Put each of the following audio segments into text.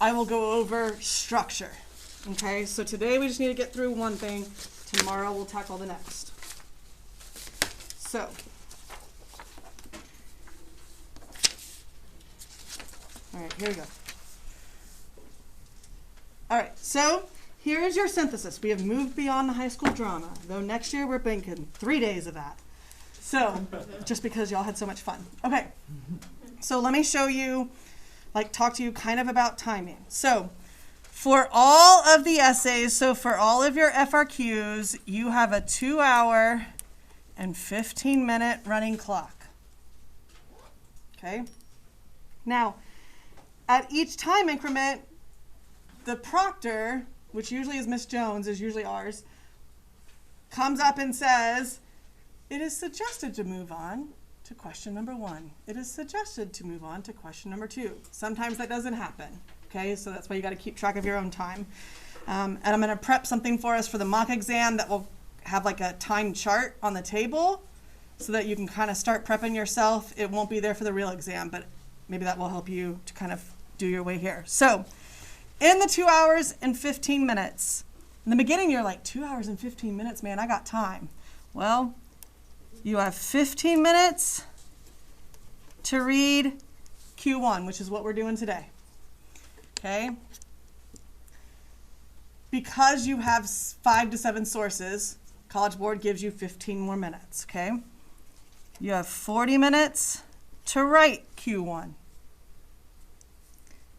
I will go over structure. Okay, so today we just need to get through one thing. Tomorrow we'll tackle the next. So, all right, here we go. All right, so here is your synthesis. We have moved beyond the high school drama, though next year we're thinking 3 days of that. So, just because y'all had so much fun. Okay, so let me show you, talk to you kind of about timing. So, for all of the essays, so for all of your FRQs, you have a 2-hour and 15-minute running clock. Okay? Now, at each time increment, the proctor, which usually is Miss Jones, is usually ours, comes up and says, it is suggested to move on to question number 1. It is suggested to move on to question number 2. Sometimes that doesn't happen. Okay, so that's why you got to keep track of your own time. And I'm going to prep something for us for the mock exam that will have like a time chart on the table so that you can kind of start prepping yourself. It won't be there for the real exam, but maybe that will help you to kind of do your way here. So in the 2 hours and 15 minutes, in the beginning you're like, 2 hours and 15 minutes, man, I got time. Well, you have 15 minutes to read Q1, which is what we're doing today. Okay? Because you have 5 to 7 sources, College Board gives you 15 more minutes, okay? You have 40 minutes to write Q1.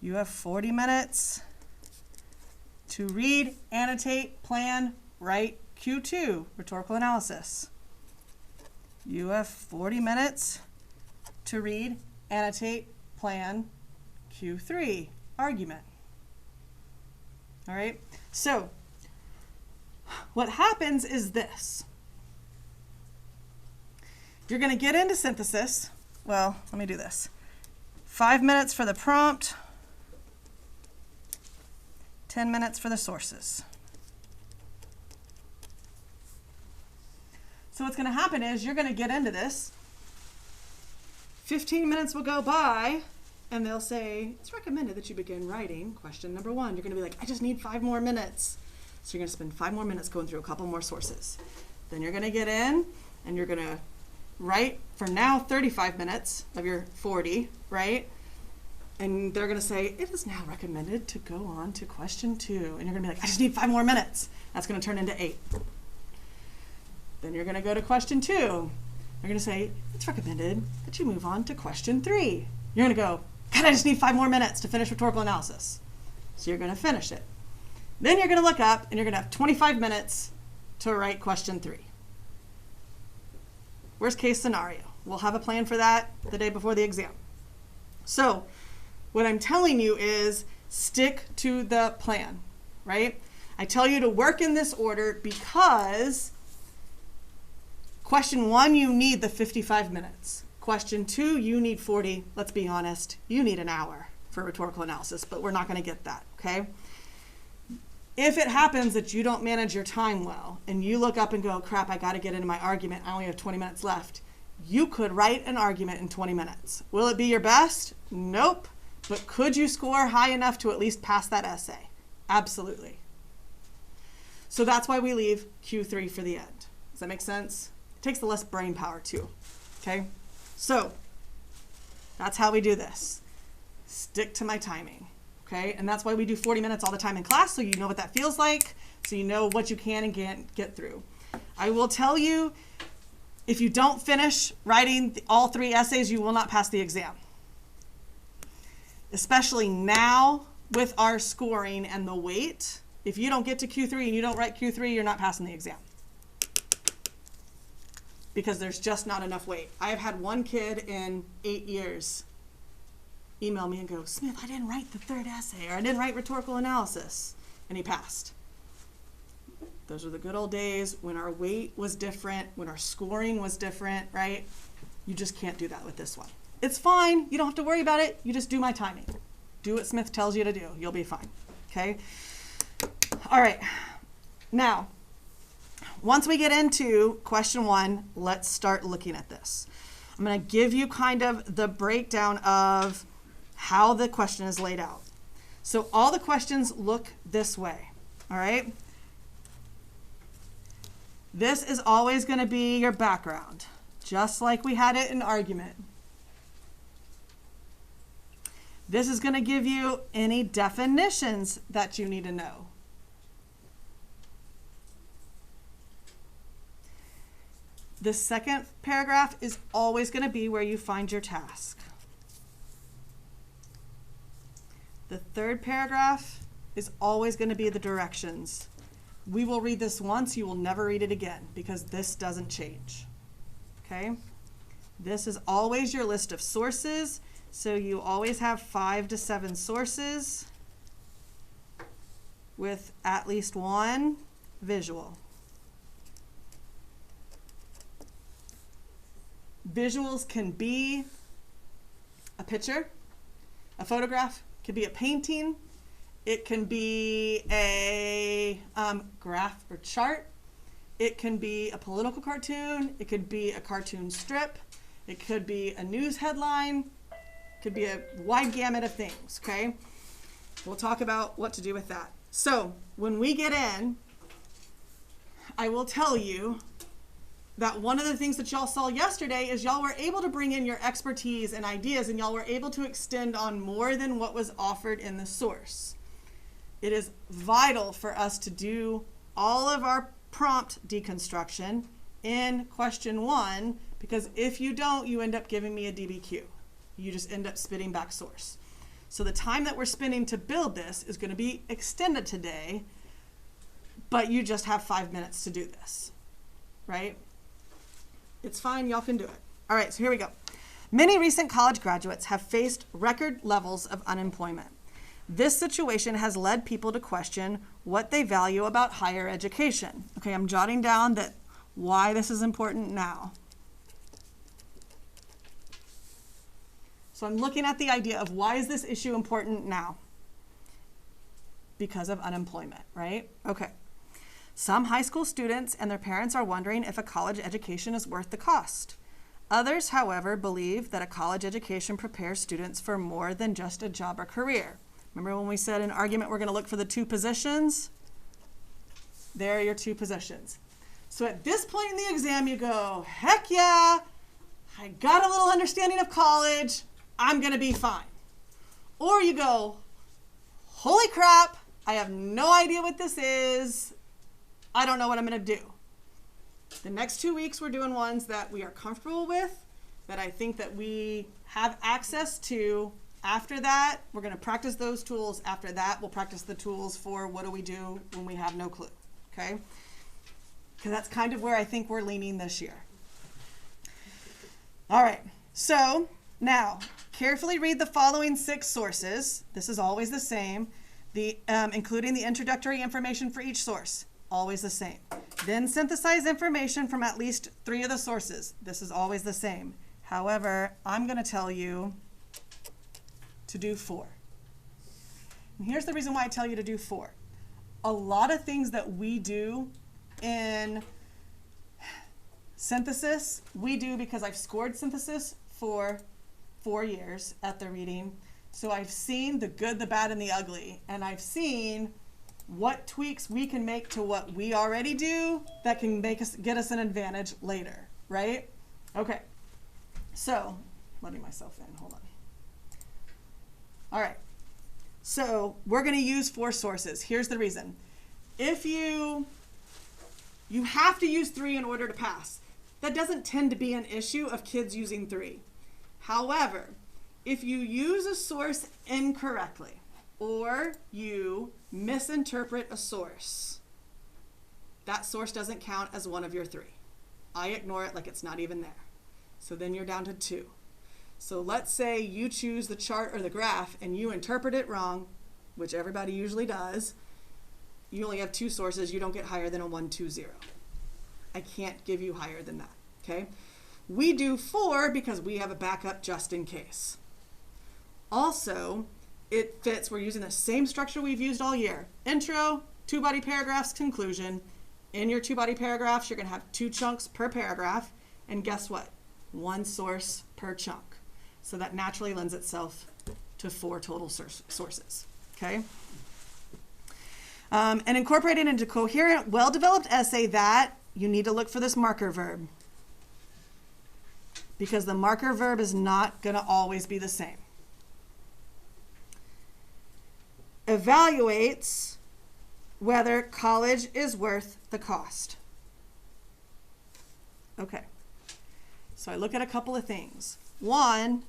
You have 40 minutes to read, annotate, plan, write Q2, rhetorical analysis. You have 40 minutes to read, annotate, plan, Q3, argument. All right, so what happens is this. You're going to get into synthesis. Well, let me do this. 5 minutes for the prompt, 10 minutes for the sources. So what's going to happen is you're going to get into this. 15 minutes will go by, and they'll say, it's recommended that you begin writing question number 1. You're going to be like, I just need 5 more minutes. So you're going to spend 5 more minutes going through a couple more sources. Then you're going to get in, and you're going to write for now 35 minutes of your 40, right? And they're going to say, it is now recommended to go on to question 2. And you're going to be like, I just need 5 more minutes. That's going to turn into 8. Then you're going to go to question 2. They're going to say, it's recommended that you move on to question 3. You're going to go, God, I just need 5 more minutes to finish rhetorical analysis. So you're going to finish it. Then you're going to look up, and you're going to have 25 minutes to write question 3. Worst case scenario. We'll have a plan for that the day before the exam. So what I'm telling you is stick to the plan, right? I tell you to work in this order because question 1, you need the 55 minutes. Question 2, you need 40. Let's be honest, you need an hour for rhetorical analysis, but we're not going to get that, okay? If it happens that you don't manage your time well and you look up and go, crap, I got to get into my argument, I only have 20 minutes left, you could write an argument in 20 minutes. Will it be your best? Nope. But could you score high enough to at least pass that essay? Absolutely. So that's why we leave Q3 for the end. Does that make sense? It takes the less brain power too, okay? So that's how we do this. Stick to my timing, okay? And that's why we do 40 minutes all the time in class, so you know what that feels like, so you know what you can and can't get through. I will tell you, if you don't finish writing all 3 essays, you will not pass the exam. Especially now with our scoring and the weight. If you don't get to Q3 and you don't write Q3, you're not passing the exam. Because there's just not enough weight. I have had one kid in 8 years email me and go, Smith, I didn't write the 3rd essay, or I didn't write rhetorical analysis, and he passed. Those were the good old days when our weight was different, when our scoring was different, right? You just can't do that with this one. It's fine. You don't have to worry about it. You just do my timing. Do what Smith tells you to do. You'll be fine, okay? All right. Now, once we get into question 1, let's start looking at this. I'm going to give you kind of the breakdown of how the question is laid out. So all the questions look this way, all right? This is always going to be your background, just like we had it in argument. This is going to give you any definitions that you need to know. The second paragraph is always going to be where you find your task. The third paragraph is always going to be the directions. We will read this once, you will never read it again because this doesn't change. Okay? This is always your list of sources, so you always have 5 to 7 sources with at least one visual. Visuals can be a picture, a photograph, it can be a painting, it can be a graph or chart, it can be a political cartoon, it could be a cartoon strip, it could be a news headline, it could be a wide gamut of things, okay? We'll talk about what to do with that. So when we get in, I will tell you that one of the things that y'all saw yesterday is y'all were able to bring in your expertise and ideas, and y'all were able to extend on more than what was offered in the source. It is vital for us to do all of our prompt deconstruction in question 1, because if you don't, you end up giving me a DBQ. You just end up spitting back source. So the time that we're spending to build this is going to be extended today, but you just have 5 minutes to do this, right? It's fine, y'all can do it. All right, so here we go. Many recent college graduates have faced record levels of unemployment. This situation has led people to question what they value about higher education. Okay, I'm jotting down that why this is important now. So I'm looking at the idea of why is this issue important now? Because of unemployment, right? Okay. Some high school students and their parents are wondering if a college education is worth the cost. Others, however, believe that a college education prepares students for more than just a job or career. Remember when we said in argument we're going to look for the 2 positions? There are your 2 positions. So at this point in the exam you go, heck yeah, I got a little understanding of college, I'm going to be fine. Or you go, holy crap, I have no idea what this is, I don't know what I'm going to do. The next 2 weeks we're doing ones that we are comfortable with, that I think that we have access to. After that, we're going to practice those tools. After that, we'll practice the tools for what do we do when we have no clue, okay? Because that's kind of where I think we're leaning this year. All right, so now carefully read the following 6 sources. This is always the same, including the introductory information for each source. Always the same. Then synthesize information from at least 3 of the sources. This is always the same. However, I'm going to tell you to do 4. And here's the reason why I tell you to do 4. A lot of things that we do in synthesis, we do because I've scored synthesis for 4 years at the reading. So I've seen the good, the bad, and the ugly. And I've seen what tweaks we can make to what we already do that can get us an advantage later, right? Okay, so letting myself in, hold on. All right, so we're going to use 4 sources. Here's the reason. If you have to use 3 in order to pass. That doesn't tend to be an issue of kids using 3. However, if you use a source incorrectly or you misinterpret a source, that source doesn't count as one of your 3. I ignore it like it's not even there. So then you're down to 2. So let's say you choose the chart or the graph and you interpret it wrong, which everybody usually does. You only have 2 sources. You don't get higher than a 1, 2, 0. I can't give you higher than that, okay? We do 4 because we have a backup just in case. Also, it fits, we're using the same structure we've used all year. Intro, 2 body paragraphs, conclusion. In your 2 body paragraphs, you're going to have 2 chunks per paragraph. And guess what? 1 source per chunk. So that naturally lends itself to 4 total sources. Okay? And incorporate it into coherent, well-developed essay that you need to look for this marker verb. Because the marker verb is not going to always be the same. Evaluates whether college is worth the cost. Okay. So I look at a couple of things. One,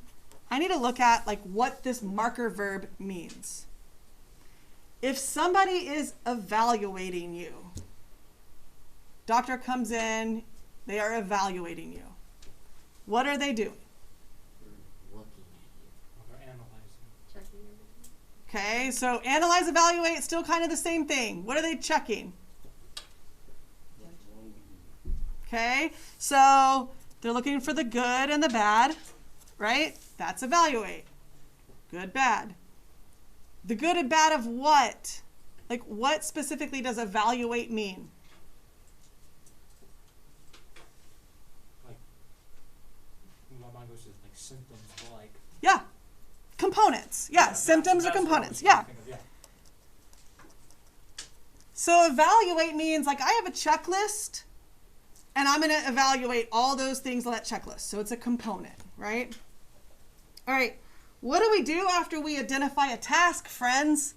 I need to look at like what this marker verb means. If somebody is evaluating you, doctor comes in, they are evaluating you. What are they doing? Looking at you. They're analyzing. Checking everything. Okay, so analyze, evaluate, still kind of the same thing. What are they checking? Okay, so they're looking for the good and the bad, right? That's evaluate. Good, bad. The good and bad of what? Like, what specifically does evaluate mean? Like, my mind goes to like symptoms, but like. Yeah, components. Yeah, symptoms or that's what I was components. trying Yeah. to think of, yeah. So evaluate means like I have a checklist and I'm going to evaluate all those things on that checklist. So it's a component, right? All right. What do we do after we identify a task, friends?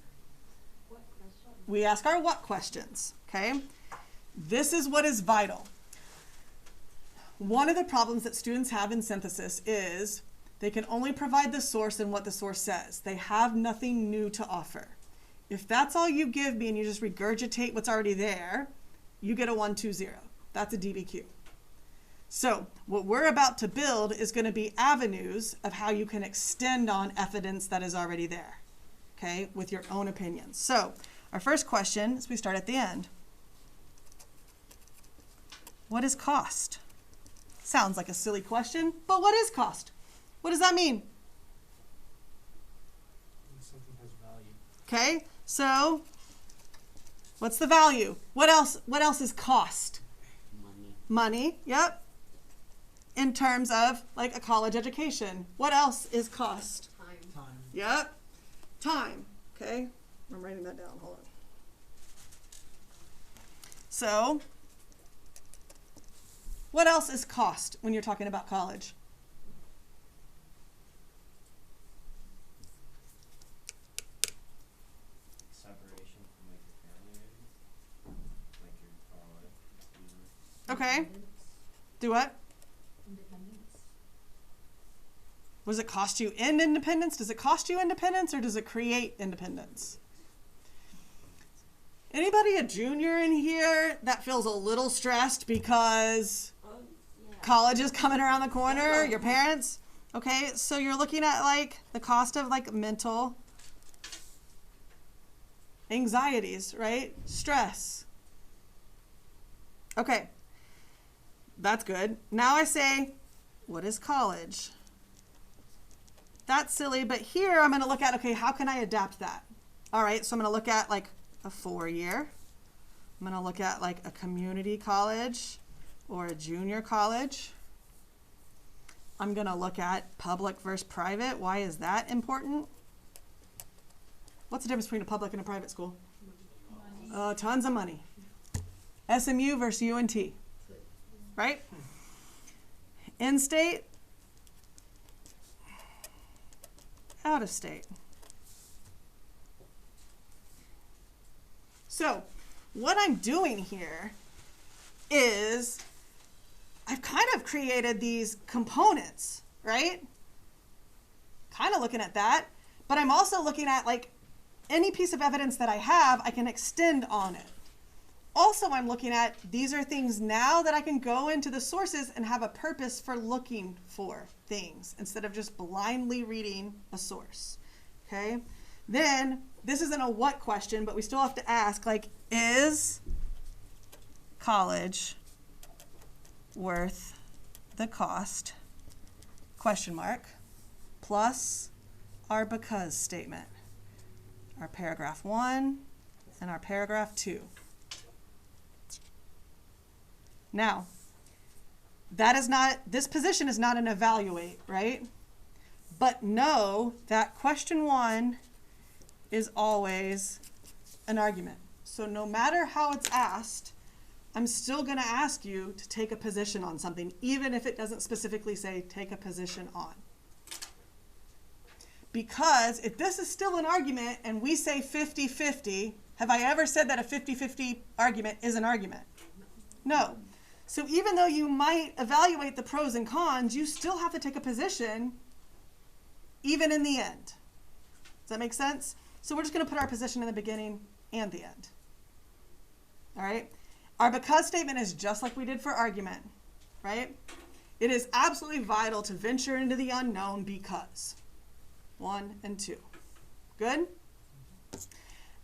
What question? We ask our what questions, okay? This is what is vital. One of the problems that students have in synthesis is they can only provide the source and what the source says. They have nothing new to offer. If that's all you give me and you just regurgitate what's already there, you get a 1-2-0. That's a DBQ. So what we're about to build is going to be avenues of how you can extend on evidence that is already there, okay, with your own opinions. So our first question, as we start at the end, what is cost? Sounds like a silly question, but what is cost? What does that mean? Something has value. Okay, so what's the value? What else is cost? Money. Money, yep. In terms of like a college education. What else is cost? Time. Yep. Time. Okay. I'm writing that down. Hold on. So, what else is cost when you're talking about college? Separation from like your family, maybe? Like your college. Okay. Do what? Independence. What does it cost you in independence? Does it cost you independence or does it create independence? Anybody a junior in here that feels a little stressed because Yeah. college is coming around the corner? Your parents? Okay, so you're looking at like the cost of like mental anxieties, right? Stress. Okay, that's good. Now I say, what is college? That's silly, but here I'm going to look at, okay, how can I adapt that? All right, so I'm going to look at like a 4-year. I'm going to look at like a community college or a junior college. I'm going to look at public versus private. Why is that important? What's the difference between a public and a private school? Tons of money. SMU versus UNT, right? In-state, out-of-state. So what I'm doing here is I've kind of created these components, right? Kind of looking at that, but I'm also looking at like any piece of evidence that I have, I can extend on it. Also, I'm looking at these are things now that I can go into the sources and have a purpose for looking for things instead of just blindly reading a source, okay? Then, this isn't a what question, but we still have to ask, like, is college worth the cost? Question mark, plus our because statement. Our paragraph 1 and our paragraph 2. Now, that is not, this position is not an evaluate, right? But know that question 1 is always an argument. So no matter how it's asked, I'm still going to ask you to take a position on something, even if it doesn't specifically say take a position on. Because if this is still an argument and we say 50-50, have I ever said that a 50-50 argument is an argument? No. So even though you might evaluate the pros and cons, you still have to take a position even in the end. Does that make sense? So we're just going to put our position in the beginning and the end. All right? Our because statement is just like we did for argument, right? It is absolutely vital to venture into the unknown because. 1 and 2. Good?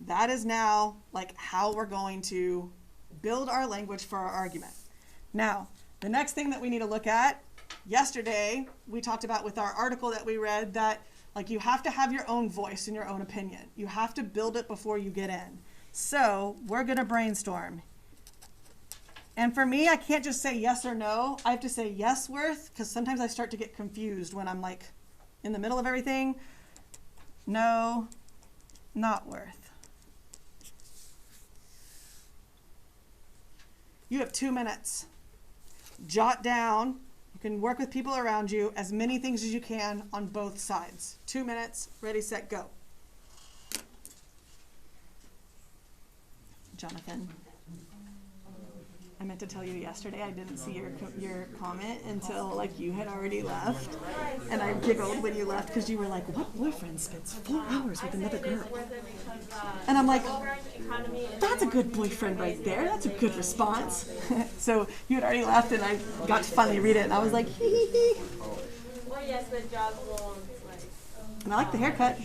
That is now like how we're going to build our language for our argument. Now, the next thing that we need to look at, yesterday we talked about with our article that we read that like you have to have your own voice and your own opinion. You have to build it before you get in. So we're going to brainstorm. And for me, I can't just say yes or no. I have to say yes, worth, because sometimes I start to get confused when I'm like in the middle of everything. No, not worth. You have 2 minutes. Jot down. You can work with people around you as many things as you can on both sides. 2 minutes. Ready, set, go. Jonathan. I meant to tell you yesterday I didn't see your comment until like you had already left, and I giggled when you left because you were like, "What boyfriend spends 4 hours with another girl?" And I'm like, "That's a good boyfriend right there. That's a good response." So you had already left, and I got to finally read it, and I was like, "Hee hee hee." Well, yes, but jobs will like. And I like the haircut.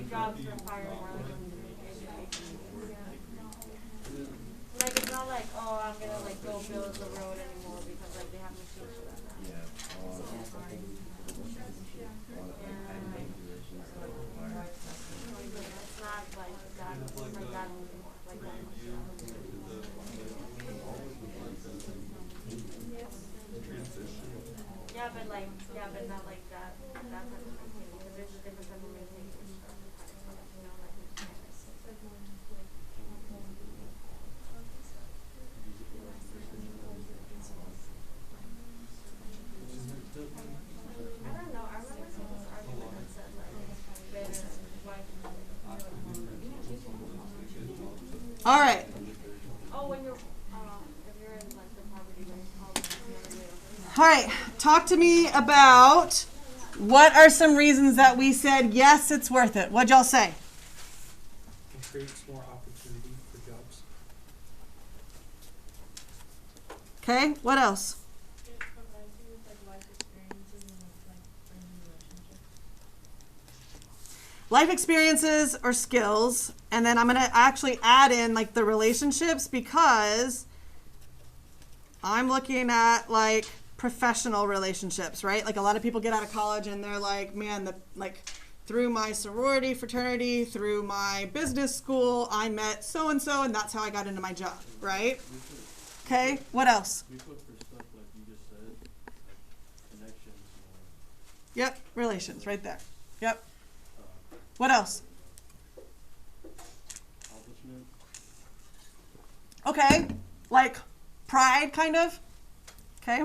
Jobs require more education. Like it's not like, oh, I'm gonna like go build the road anymore because like they have machines for that now. Yeah. It's not like that anymore. Like that. Yeah, but not like that. That type of thing. Because there's a different type of maintenance. All right. Oh, when you're, if you're in like the poverty range, All right. Talk to me about what are some reasons that we said, yes, it's worth it. What'd y'all say? It creates more opportunity for jobs. Okay. What else? it provides you with like life experiences and like relationships. Life experiences or skills, and then I'm going to actually add in like the relationships because I'm looking at like professional relationships, right? Like a lot of people get out of college and they're like, man, through my sorority fraternity, through my business school, I met so-and-so and that's how I got into my job, right? Okay, what else? You put for stuff like you just said, like connections or Yep, relations, right there. Yep. What else? accomplishment. Okay, like pride, kind of. Okay.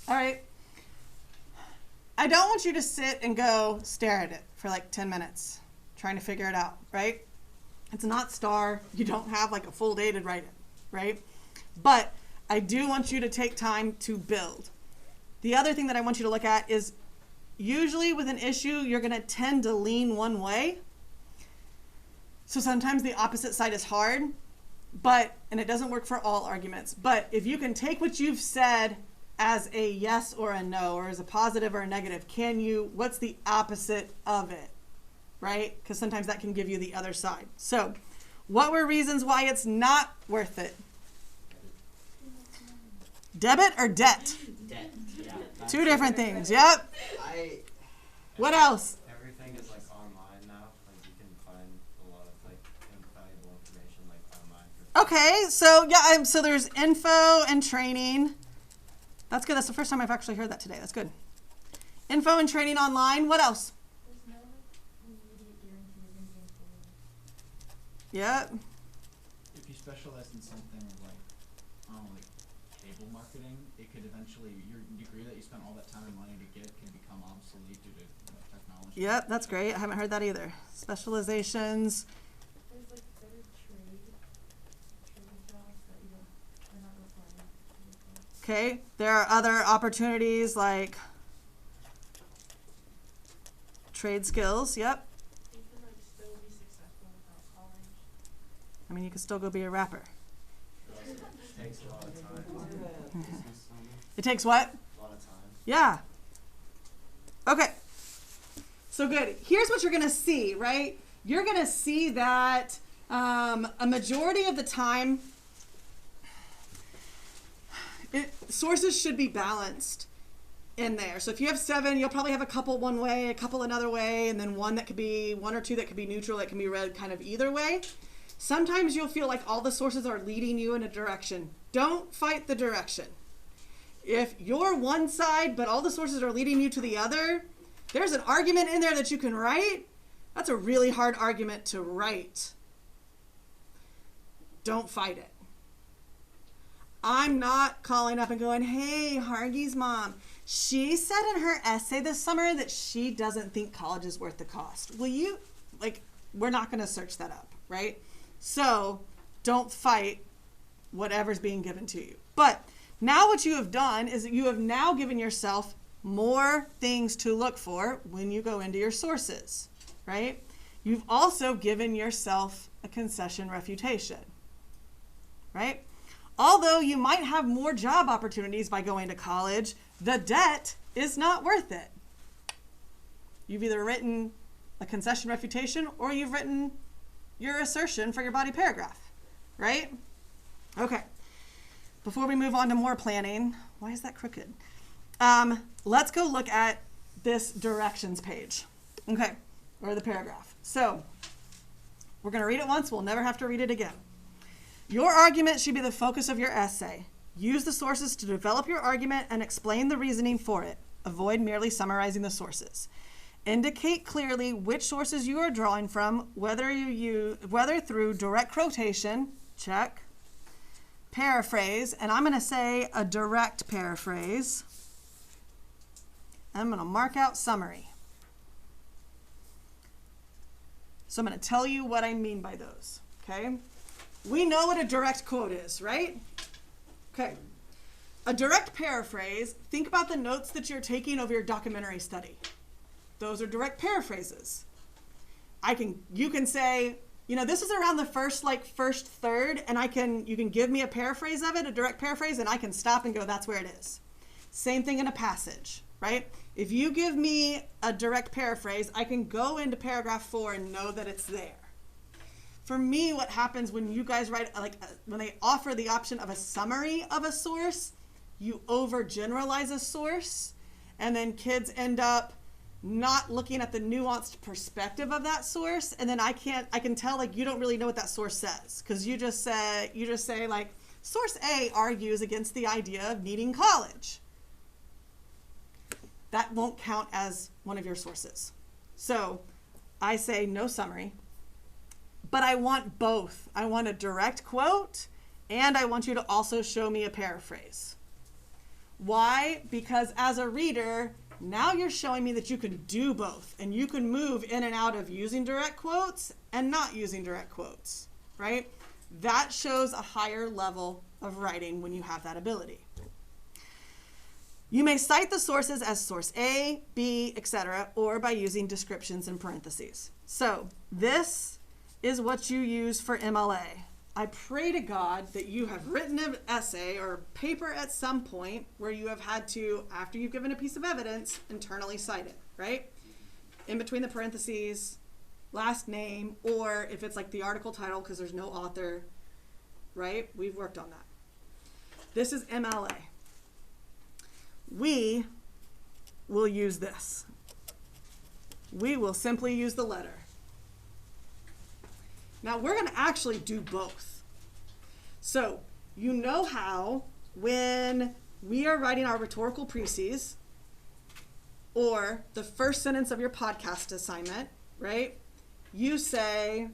All right. I don't want you to sit and go stare at it for like 10 minutes trying to figure it out, right? It's not STAR. You don't have like a full day to write it, right? But I do want you to take time to build. The other thing that I want you to look at is usually with an issue, you're going to tend to lean one way. So sometimes the opposite side is hard, and it doesn't work for all arguments. But if you can take what you've said as a yes or a no, or as a positive or a negative, what's the opposite of it, right? Because sometimes that can give you the other side. So what were reasons why it's not worth it? Debit or debt? Debt. Yeah. Two different things. Yep. What else? Everything is like online now. Like you can find a lot of like invaluable information like online. Okay, so yeah, so there's info and training. That's good. That's the first time I've actually heard that today. That's good. Info and training online. What else? There's no like immediate guarantees in being fully. Yep. If you specialize in something like, I don't know, like cable marketing, it could eventually, your degree that you spent all that time and money to get can become obsolete due to technology. Yep, that's great. I haven't heard that either. Specializations. There's like better trade jobs that you don't, they're not required. Okay. There are other opportunities like trade skills. Yep. You can like still be successful without college. I mean, you could still go be a rapper. It takes a lot of time. It takes what? A lot of time. Yeah. Okay. So good. Here's what you're going to see, right? You're going to see that a majority of the time, sources should be balanced in there. So if you have 7, you'll probably have a couple one way, a couple another way, and then one or two that could be neutral, that can be read kind of either way. Sometimes you'll feel like all the sources are leading you in a direction. Don't fight the direction. If you're one side, but all the sources are leading you to the other, there's an argument in there that you can write. That's a really hard argument to write. Don't fight it. I'm not calling up and going, hey, Hargey's mom, she said in her essay this summer that she doesn't think college is worth the cost. Will you, we're not going to search that up, right? So don't fight whatever's being given to you. But now what you have done is that you have now given yourself more things to look for when you go into your sources, right? You've also given yourself a concession refutation, right? Although you might have more job opportunities by going to college, the debt is not worth it. You've either written a concession refutation or you've written your assertion for your body paragraph, right? Okay. Before we move on to more planning, why is that crooked? Let's go look at this directions page, okay, or the paragraph. So we're going to read it once. We'll never have to read it again. Your argument should be the focus of your essay. Use the sources to develop your argument and explain the reasoning for it. Avoid merely summarizing the sources. Indicate clearly which sources you are drawing from, whether through direct quotation, check, paraphrase, and I'm going to say a direct paraphrase. I'm going to mark out summary. So I'm going to tell you what I mean by those, okay? We know what a direct quote is, right? Okay. A direct paraphrase, think about the notes that you're taking over your documentary study. Those are direct paraphrases. You can say, this is around the first third, and you can give me a paraphrase of it, a direct paraphrase, and I can stop and go, that's where it is. Same thing in a passage, right? If you give me a direct paraphrase, I can go into paragraph 4 and know that it's there. For me, what happens when you guys write, when they offer the option of a summary of a source, you overgeneralize a source, and then kids end up not looking at the nuanced perspective of that source, and then I can tell you don't really know what that source says, because you just say source A argues against the idea of needing college. That won't count as one of your sources. So I say no summary. But I want both. I want a direct quote, and I want you to also show me a paraphrase. Why? Because as a reader, now you're showing me that you can do both, and you can move in and out of using direct quotes and not using direct quotes, right? That shows a higher level of writing when you have that ability. You may cite the sources as source A, B, etc., or by using descriptions in parentheses. So this is what you use for MLA. I pray to God that you have written an essay or paper at some point where you have had to, after you've given a piece of evidence, internally cite it, right? In between the parentheses, last name, or if it's the article title because there's no author, right? We've worked on that. This is MLA. We will use this. we will simply use the letter. Now we're going to actually do both. So you know how when we are writing our rhetorical précis or the first sentence of your podcast assignment, right? You say,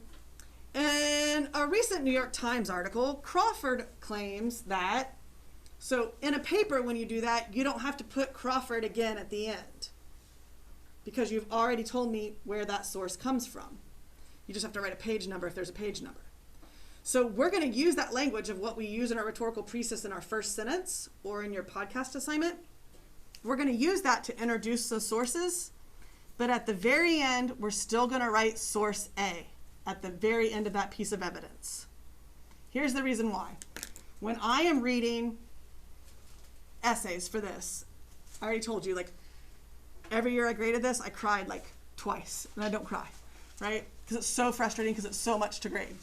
in a recent New York Times article, Crawford claims that. So in a paper, when you do that, you don't have to put Crawford again at the end because you've already told me where that source comes from. You just have to write a page number if there's a page number. So we're going to use that language of what we use in our rhetorical précis in our first sentence or in your podcast assignment. We're going to use that to introduce the sources, but at the very end, we're still going to write source A at the very end of that piece of evidence. Here's the reason why. When I am reading essays for this, I already told you, like, every year I graded this, I cried like twice, and I don't cry, right? Because it's so frustrating because it's so much to grade.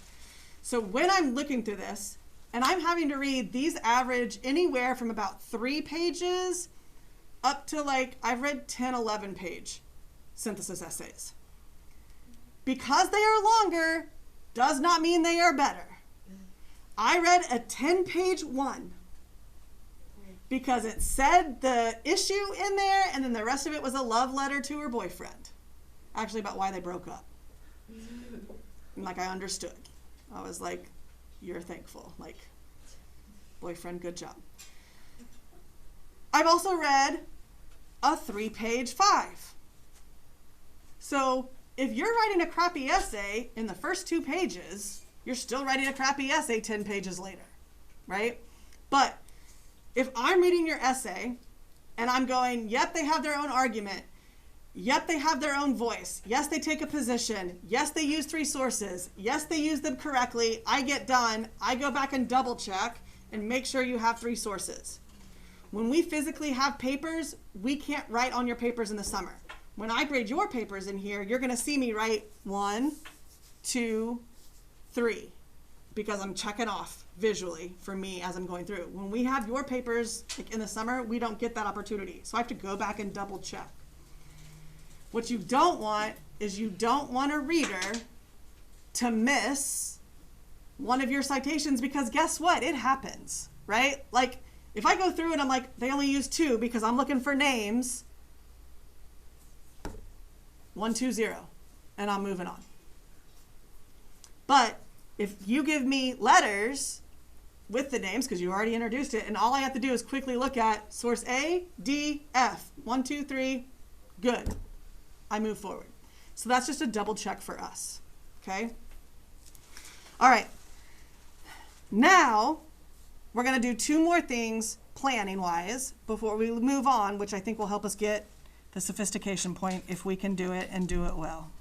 So when I'm looking through this, and I'm having to read these average anywhere from about 3 pages up to like, I've read 10, 11 page synthesis essays. Because they are longer does not mean they are better. I read a 10-page one because it said the issue in there and then the rest of it was a love letter to her boyfriend. Actually about why they broke up. And like I understood. I was like, you're thankful. Like, boyfriend, good job. I've also read a 3-page 5. So if you're writing a crappy essay in the first 2 pages, you're still writing a crappy essay 10 pages later, right? But if I'm reading your essay and I'm going, yep, they have their own argument. Yep, they have their own voice. Yes, they take a position. Yes, they use 3 sources. Yes, they use them correctly. I get done. I go back and double check and make sure you have 3 sources. When we physically have papers, we can't write on your papers in the summer. When I grade your papers in here, you're going to see me write 1, 2, 3 because I'm checking off visually for me as I'm going through. When we have your papers like in the summer, we don't get that opportunity. So I have to go back and double check. What you don't want is you don't want a reader to miss one of your citations because guess what? It happens, right? Like if I go through and I'm like, they only use 2 because I'm looking for names, 1, 2, 0, and I'm moving on. But if you give me letters with the names, because you already introduced it, and all I have to do is quickly look at source A, D, F, 1, 2, 3, good. I move forward. So that's just a double check for us, okay? All right. Now, we're going to do 2 more things planning-wise before we move on, which I think will help us get the sophistication point if we can do it and do it well.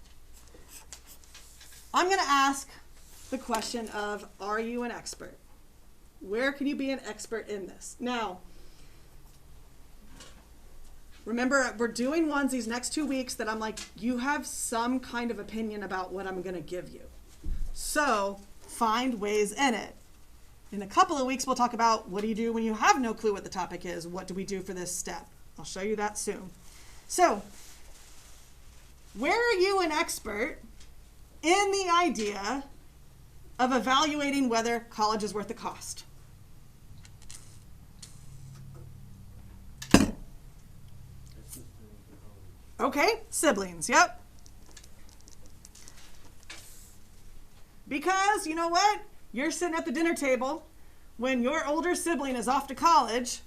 I'm going to ask the question of, are you an expert? Where can you be an expert in this? Now, remember, we're doing ones these next 2 weeks that I'm like, you have some kind of opinion about what I'm going to give you. So find ways in it. In a couple of weeks, we'll talk about what do you do when you have no clue what the topic is? What do we do for this step? I'll show you that soon. So where are you an expert in the idea of evaluating whether college is worth the cost? Okay, siblings, yep. Because, you know what? You're sitting at the dinner table when your older sibling is off to college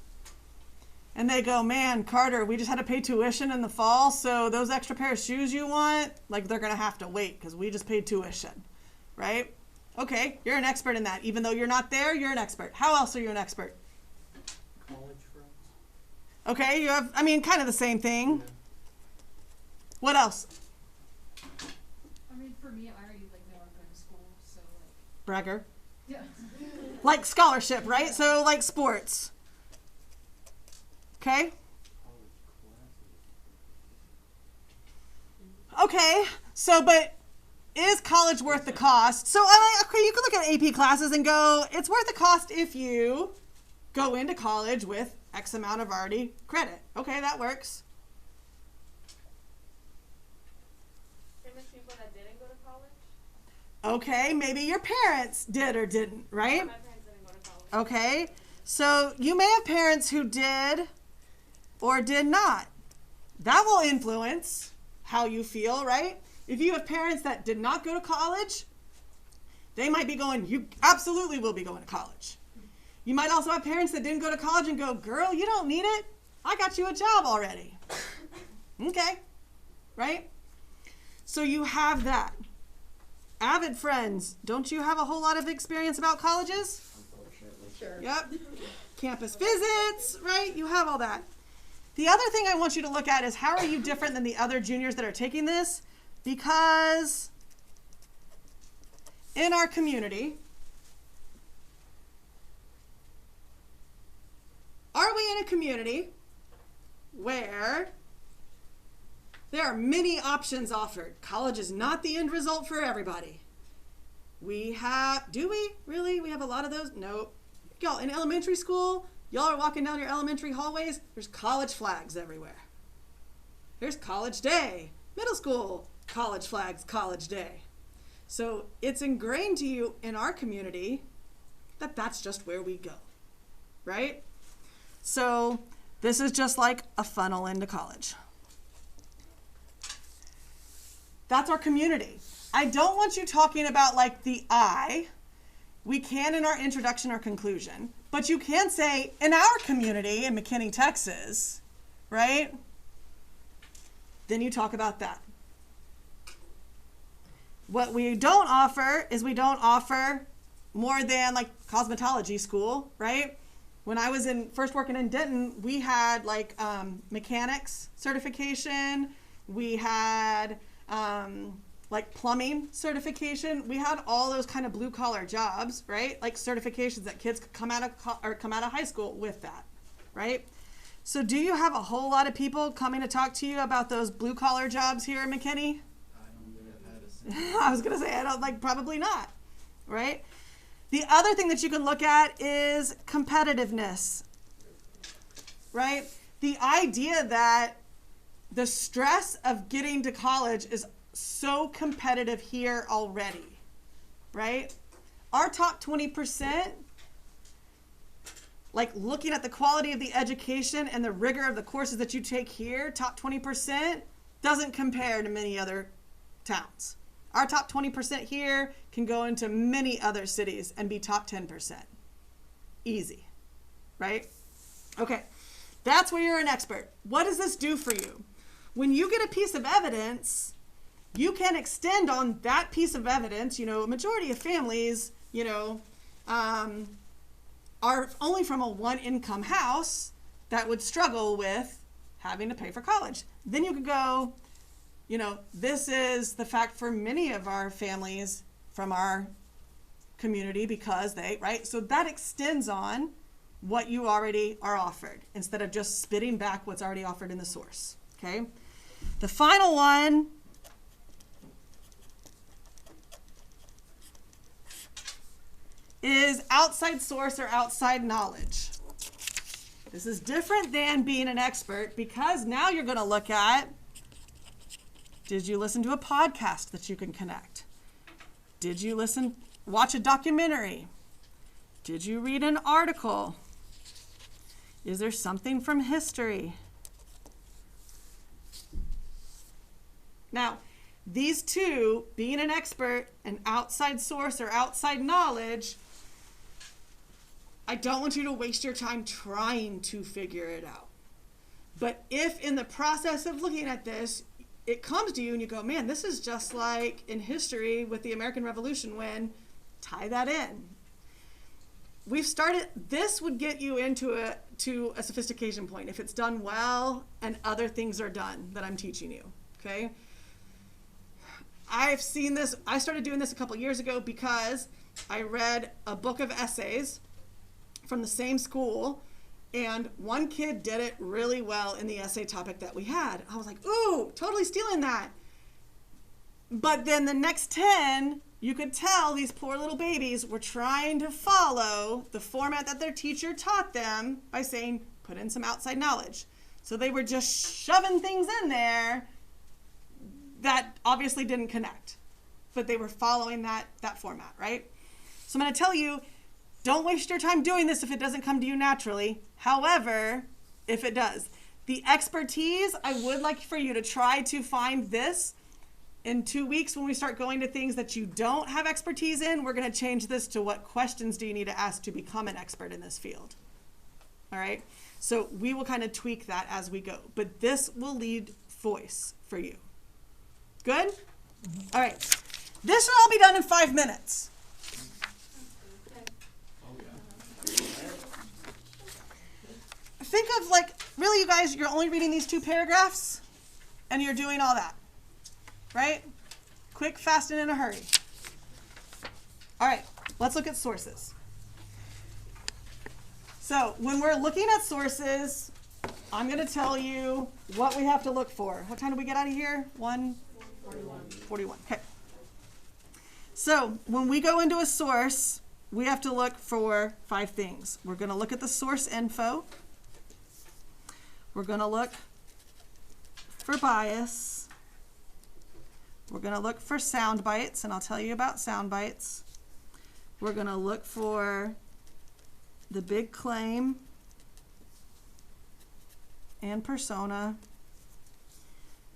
and they go, man, Carter, we just had to pay tuition in the fall, so those extra pair of shoes you want, like they're going to have to wait because we just paid tuition, right? Okay, you're an expert in that. Even though you're not there, you're an expert. How else are you an expert? College friends. Okay, you have, I mean, kind of the same thing. Yeah. What else? I mean, for me, I already like know I'm going to school, so like. Bragger. Yeah. Like scholarship, right? So like sports. Okay? College classes. Okay, so but is college worth the cost? So okay, you can look at AP classes and go, it's worth the cost if you go into college with X amount of already credit. Okay, that works. people that didn't go to college. Okay, maybe your parents did or didn't, right? My parents didn't go to college. Okay, so you may have parents who did or did not. That will influence how you feel, right? If you have parents that did not go to college, they might be going, you absolutely will be going to college. You might also have parents that didn't go to college and go, girl, you don't need it. I got you a job already. Okay, right? So you have that. Avid friends, don't you have a whole lot of experience about colleges? Unfortunately. Sure. Yep. Campus visits, right? You have all that. The other thing I want you to look at is how are you different than the other juniors that are taking this? Because in our community, are we in a community where there are many options offered? College is not the end result for everybody. Do we? Really? We have a lot of those? Nope. Y'all, in elementary school, y'all are walking down your elementary hallways, there's college flags everywhere. There's college day. Middle school, college flags, college day. So it's ingrained to you in our community that that's just where we go, right? So this is just like a funnel into college. That's our community. I don't want you talking about like the I. We can in our introduction or conclusion, but you can say in our community in McKinney, Texas, right? Then you talk about that. What we don't offer is we don't offer more than like cosmetology school, right? When I was first working in Denton, we had like mechanics certification. We had like plumbing certification. We had all those kind of blue collar jobs, right? Like certifications that kids could come out of high school with that, right? So do you have a whole lot of people coming to talk to you about those blue collar jobs here in McKinney? I don't think I've had a single. I was going to say, probably not, right? The other thing that you can look at is competitiveness, right? The idea that the stress of getting to college is so competitive here already, right? Our top 20%, like looking at the quality of the education and the rigor of the courses that you take here, top 20% doesn't compare to many other towns. Our top 20% here can go into many other cities and be top 10%. Easy, right? Okay, that's where you're an expert. What does this do for you? When you get a piece of evidence, you can extend on that piece of evidence. You know, a majority of families, are only from a one-income house that would struggle with having to pay for college. Then you could go, this is the fact for many of our families from our community because right? So that extends on what you already are offered instead of just spitting back what's already offered in the source, okay? The final one is outside source or outside knowledge. This is different than being an expert because now you're going to look at, did you listen to a podcast that you can connect? Did you watch a documentary? Did you read an article? Is there something from history? Now, these two, being an expert and outside source or outside knowledge, I don't want you to waste your time trying to figure it out. But if in the process of looking at this, it comes to you and you go, man, this is just like in history with the American Revolution tie that in. This would get you into a sophistication point if it's done well and other things are done that I'm teaching you, okay? I've seen this. I started doing this a couple years ago because I read a book of essays from the same school, and one kid did it really well in the essay topic that we had. I was like, ooh, totally stealing that. But then the next 10, you could tell these poor little babies were trying to follow the format that their teacher taught them by saying, put in some outside knowledge. So they were just shoving things in there that obviously didn't connect, but they were following that format, right? So I'm going to tell you, don't waste your time doing this if it doesn't come to you naturally. However, if it does, the expertise, I would like for you to try to find this. In 2 weeks, when we start going to things that you don't have expertise in, we're going to change this to what questions do you need to ask to become an expert in this field. All right? So we will kind of tweak that as we go. But this will lead voice for you. Good? All right. This will all be done in 5 minutes. Oh, yeah. Think of like, really, you guys, you're only reading these 2 paragraphs, and you're doing all that. Right? Quick, fast, and in a hurry. All right, let's look at sources. So when we're looking at sources, I'm going to tell you what we have to look for. What time did we get out of here? 1:41. Okay. So when we go into a source, we have to look for 5 things. We're going to look at the source info. We're going to look for bias. We're going to look for sound bites, and I'll tell you about sound bites. We're going to look for the big claim and persona.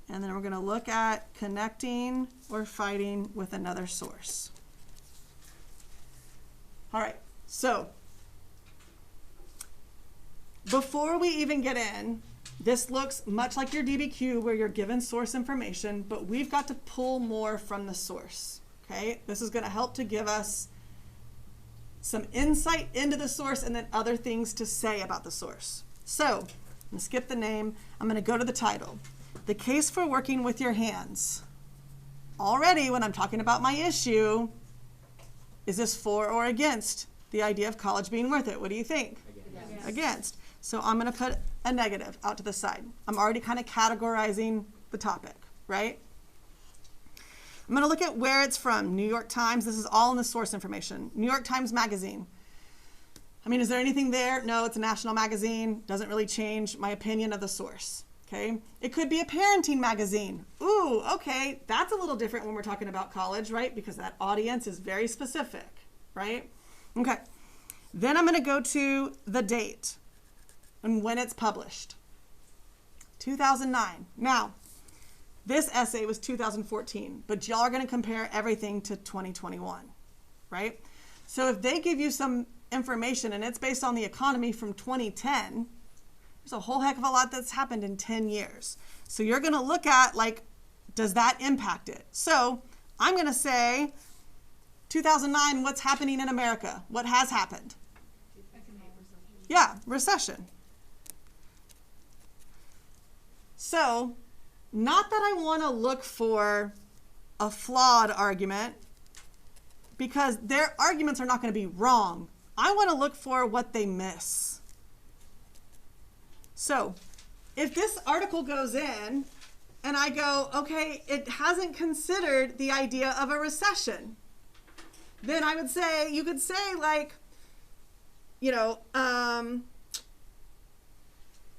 And then we're going to look at connecting or fighting with another source. All right, so before we even get in, this looks much like your DBQ where you're given source information, but we've got to pull more from the source, okay? This is going to help to give us some insight into the source and then other things to say about the source. So, I'm going to skip the name. I'm going to go to the title. The case for working with your hands. Already, when I'm talking about my issue, is this for or against the idea of college being worth it? What do you think? Yes. Against. So I'm going to put a negative out to the side. I'm already kind of categorizing the topic, right? I'm going to look at where it's from. New York Times. This is all in the source information. New York Times Magazine. I mean, is there anything there? No, it's a national magazine. Doesn't really change my opinion of the source, okay? It could be a parenting magazine. Ooh, okay, that's a little different when we're talking about college, right? Because that audience is very specific, right? Okay. Then I'm going to go to the date and when it's published. 2009. Now, this essay was 2014, but y'all are going to compare everything to 2021, right? So if they give you some information and it's based on the economy from 2010, there's a whole heck of a lot that's happened in 10 years. So you're going to look at, like, does that impact it? So I'm going to say 2009, what's happening in America? What has happened? Economic recession. Yeah, recession. So, not that I want to look for a flawed argument, because their arguments are not going to be wrong. I want to look for what they miss. So, if this article goes in and I go, okay, it hasn't considered the idea of a recession, then I would say, you could say, like, you know,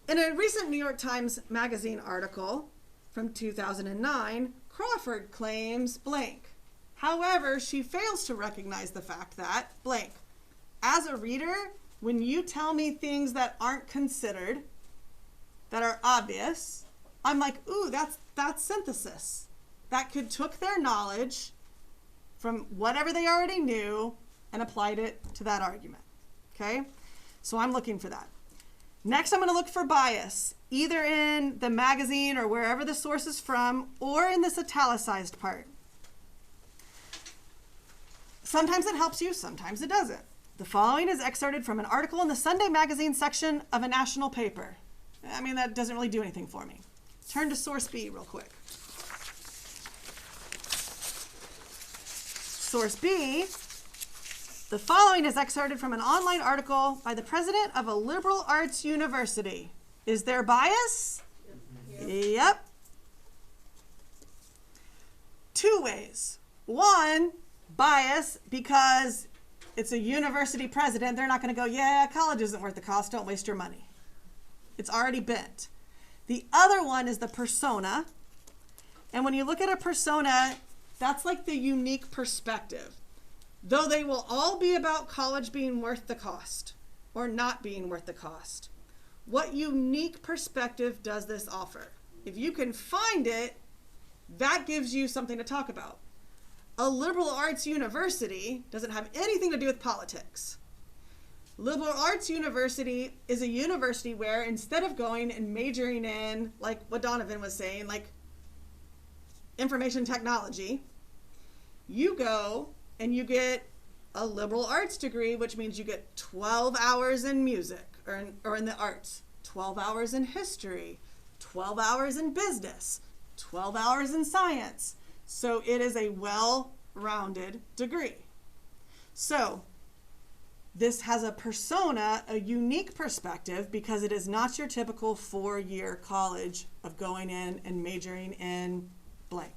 in a recent New York Times Magazine article from 2009, Crawford claims blank. However, she fails to recognize the fact that blank. As a reader, when you tell me things that aren't considered, that are obvious, I'm like, ooh, that's synthesis. That could took their knowledge from whatever they already knew and applied it to that argument. Okay? So I'm looking for that. Next, I'm going to look for bias, either in the magazine or wherever the source is from, or in this italicized part. Sometimes it helps you, sometimes it doesn't. The following is excerpted from an article in the Sunday magazine section of a national paper. I mean, that doesn't really do anything for me. Turn to source B real quick. Source B, the following is excerpted from an online article by the president of a liberal arts university. Is there bias? Yep. 2 ways. 1, bias because it's a university president. They're not going to go, yeah, college isn't worth the cost. Don't waste your money. It's already bent. The other one is the persona. And when you look at a persona, that's like the unique perspective. Though they will all be about college being worth the cost or not being worth the cost. What unique perspective does this offer? If you can find it, that gives you something to talk about. A liberal arts university doesn't have anything to do with politics. Liberal arts university is a university where instead of going and majoring in, like what Donovan was saying, like information technology, you go and you get a liberal arts degree, which means you get 12 hours in music or in the arts, 12 hours in history, 12 hours in business, 12 hours in science. So it is a well-rounded degree. So this has a persona, a unique perspective, because it is not your typical 4-year college of going in and majoring in blank.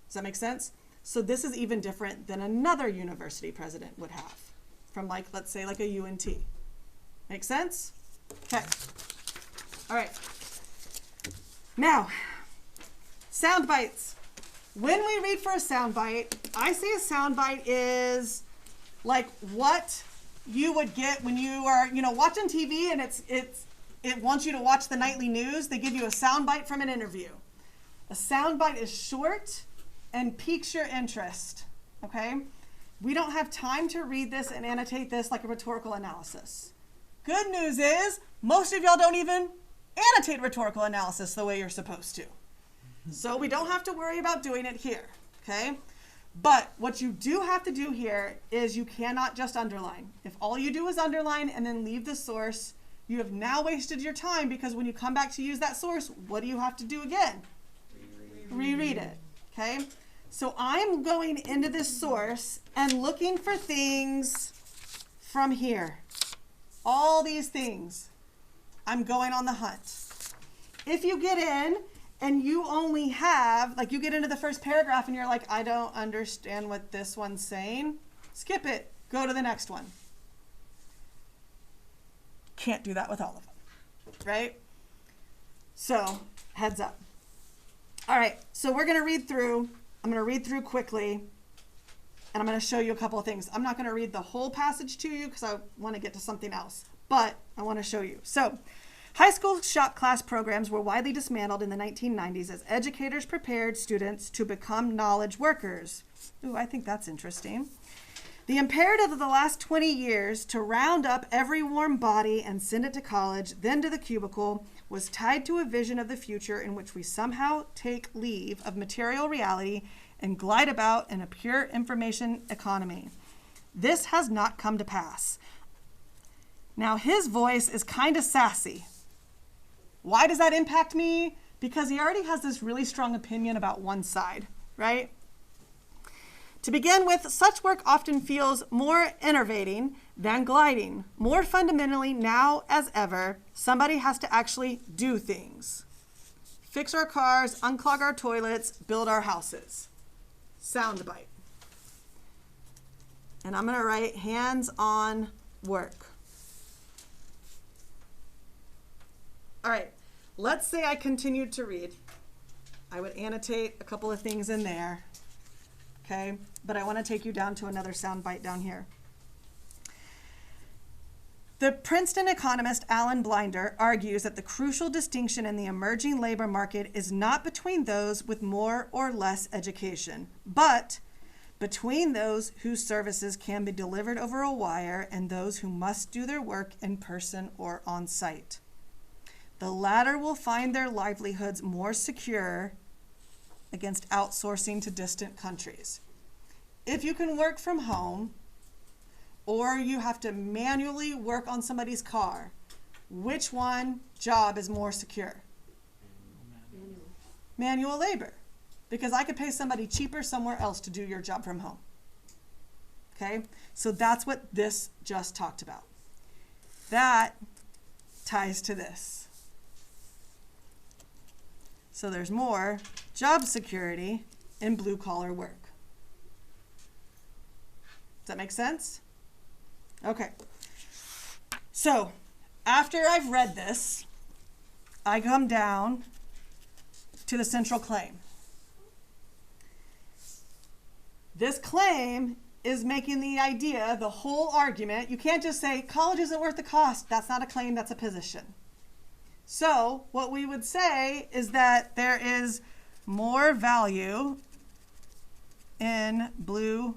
Does that make sense? So this is even different than another university president would have from, like, let's say like a UNT. Make sense? Okay. All right. Now, sound bites. When we read for a sound bite, I say a sound bite is like what you would get when you are, watching TV and it wants you to watch the nightly news. They give you a sound bite from an interview. A sound bite is short and piques your interest, okay? We don't have time to read this and annotate this like a rhetorical analysis. Good news is most of y'all don't even annotate rhetorical analysis the way you're supposed to. So we don't have to worry about doing it here, okay? But what you do have to do here is you cannot just underline. If all you do is underline and then leave the source, you have now wasted your time, because when you come back to use that source, what do you have to do again? Reread it, okay? So I'm going into this source and looking for things from here. All these things. I'm going on the hunt. If you get in and you only have, like, you get into the first paragraph and you're like, I don't understand what this one's saying, skip it. Go to the next one. Can't do that with all of them, right? So, heads up. All right, so we're going to read through. I'm going to read through quickly, and I'm going to show you a couple of things. I'm not going to read the whole passage to you because I want to get to something else, but I want to show you. So, high school shop class programs were widely dismantled in the 1990s as educators prepared students to become knowledge workers. Ooh, I think that's interesting. The imperative of the last 20 years to round up every warm body and send it to college, then to the cubicle, was tied to a vision of the future in which we somehow take leave of material reality and glide about in a pure information economy. This has not come to pass. Now, his voice is kind of sassy. Why does that impact me? Because he already has this really strong opinion about one side, right? To begin with, such work often feels more enervating than gliding. More fundamentally, now as ever, somebody has to actually do things. Fix our cars, unclog our toilets, build our houses. Soundbite. And I'm going to write hands-on work. All right, let's say I continued to read. I would annotate a couple of things in there. Okay, but I want to take you down to another soundbite down here. The Princeton economist Alan Blinder argues that the crucial distinction in the emerging labor market is not between those with more or less education, but between those whose services can be delivered over a wire and those who must do their work in person or on site. The latter will find their livelihoods more secure against outsourcing to distant countries. If you can work from home, or you have to manually work on somebody's car, which one job is more secure? Manual labor. Because I could pay somebody cheaper somewhere else to do your job from home. Okay? So that's what this just talked about. That ties to this. So there's more job security in blue-collar work. Does that make sense? Okay. So after I've read this, I come down to the central claim. This claim is making the idea, the whole argument. You can't just say college isn't worth the cost. That's not a claim, that's a position. So what we would say is that there is more value in blue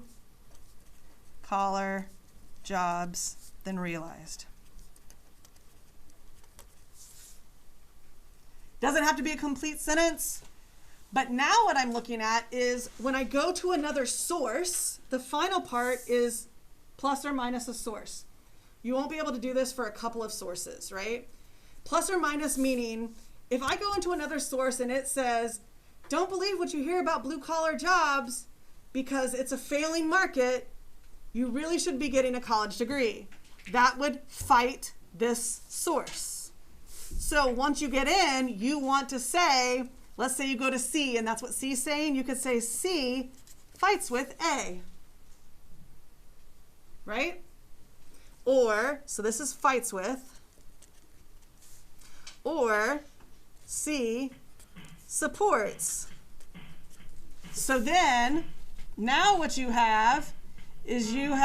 collar jobs than realized. Doesn't have to be a complete sentence, but now what I'm looking at is when I go to another source, the final part is plus or minus a source. You won't be able to do this for a couple of sources, right? Plus or minus meaning, if I go into another source and it says, don't believe what you hear about blue collar jobs because it's a failing market, you really should be getting a college degree. That would fight this source. So once you get in, you want to say, let's say you go to C and that's what C is saying, you could say C fights with A. Right? Or, so this is fights with, or C supports. So then, now what you have is you have